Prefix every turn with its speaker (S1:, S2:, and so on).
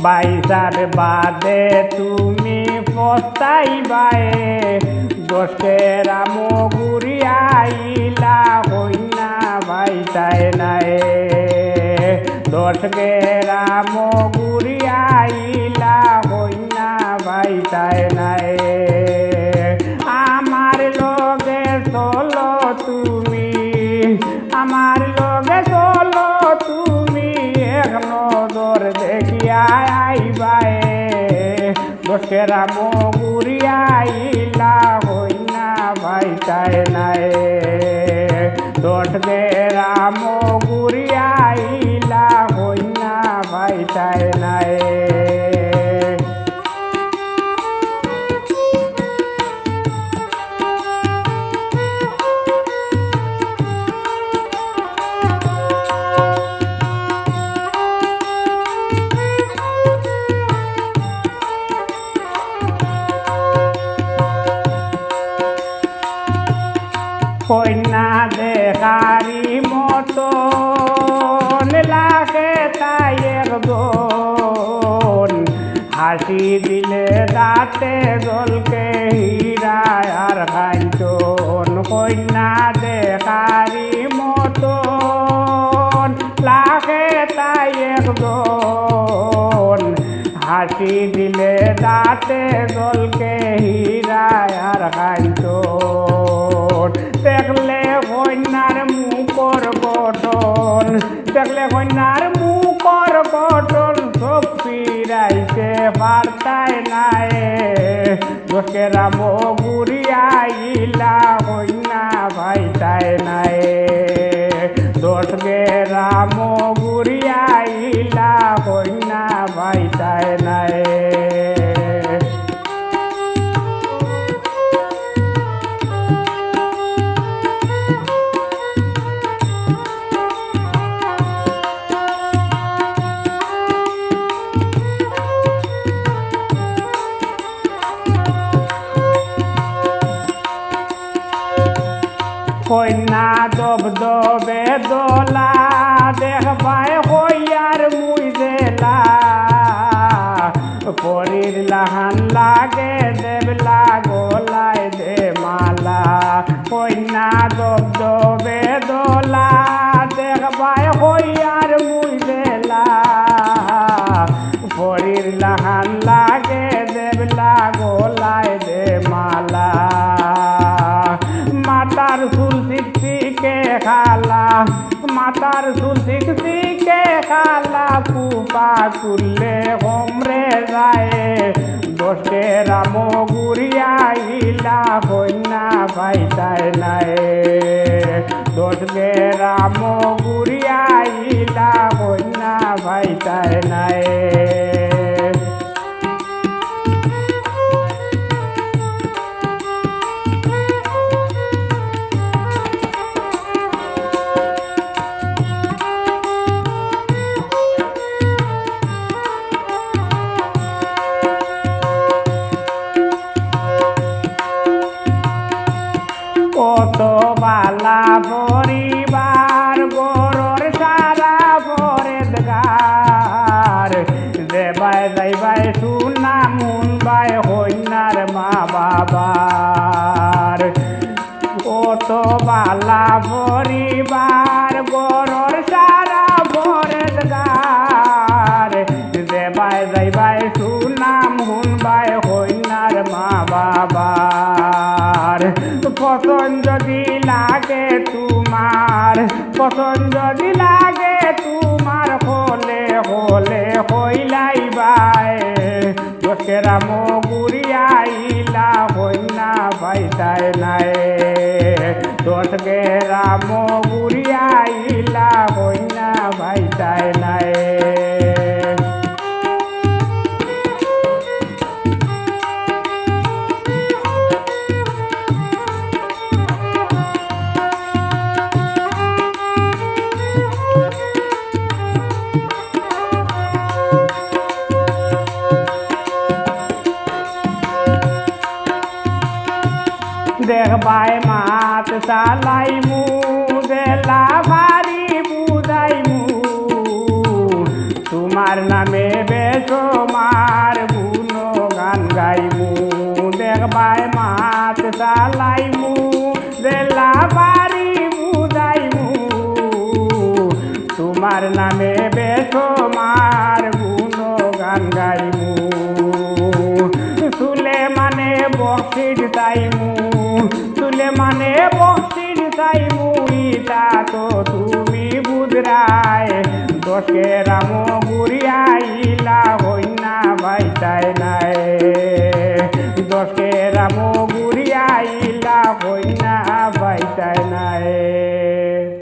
S1: বাইসার বাদে তুমি পস্তাইবাই দোষেরা মগুরি আইলা হইনা বাইসায় নাই দোষেরা মগুরি আইলা হইনা বাইসায় নাই আমার লগে চলো তুমি আমার লগে চলো তুমি এক নজর দেখিয়া আইবাই দোষেরা মগুরি আইলা হইনা বাইসায় নাই দোষেরা মগুরি আইলা হইনা বাইসায় নাই কন্যা দেখারি মতন লাগে তাই একজন হাসি দিলে দাঁতে জলকে হীরা আর কাঞ্চন কন্যা দেখারি মতন লাগে তাই একজন হাসি দিলে দাঁতে জলকে হীরা আর কাঞ্চন দেখলে কন্যার মুখর গঠন দেখলে কন্যার মুখর গঠন চোখ ফিরাইতে পারতায় নাই দোষেরা মগুরি আইলা কন্যা ভাইতায় নাই দোষেরা মগুরি আইলা কন্যা ভাইতায় নাই কন্যা দবদবে দোলা দেখবাই হইয়ার মুই দেলা পরীর লাহান লাগে দেবলা গোলায় দে মালা কন্যা দবদবে দোলা দেখবাই হইয়ার মুই দেলা পরীর লাহান লাগে দেবলা গোলায় দে মালা মাতার চুল শিখে খালা মাতার চুল শিখে খালা পুপা তুললে হোমরে যায় দোষেরা মগুরি আইলা কন্যা ভাইতায় নাই দোষেরা মগুরি আইলা কন্যা ভাইতায় নাই কত বালা পরিবার গরর সারা পরেদগার দেবাই যাইবাই সুনা মুনবাই হইনার মা বাবার কত বালা পরিবার গরর সারা পরেদগার দেবাই যাইবাই সুনা মুনবাই হইনার মা বাবার পছন্দ যদি লাগে তোমার পছন্দ যদি লাগে তোমার হলে হলে হইলাইবাই দোষেরা মগুরি আইলা হইনা ভাইতায় নাই দোষেরা মগুরি আইলা হইনা ভাইতায় নাই দেখবাই মাত চালাইমু দেলা ভারি বুঝাইমু তোমার নামে নামে বেসমার গুণগান গাইমু দেখবাই মাত চালাইমু জেলা বাড়ি বুঝাইমু তোমার নামে বেসমার গুণগান গাইমু তুলে মানে বক্সির চাইমু তুলে মানে বক্সির চাইমু ইটা তো তুমি বুঝরায় দশকে রাম গুড়িয়াই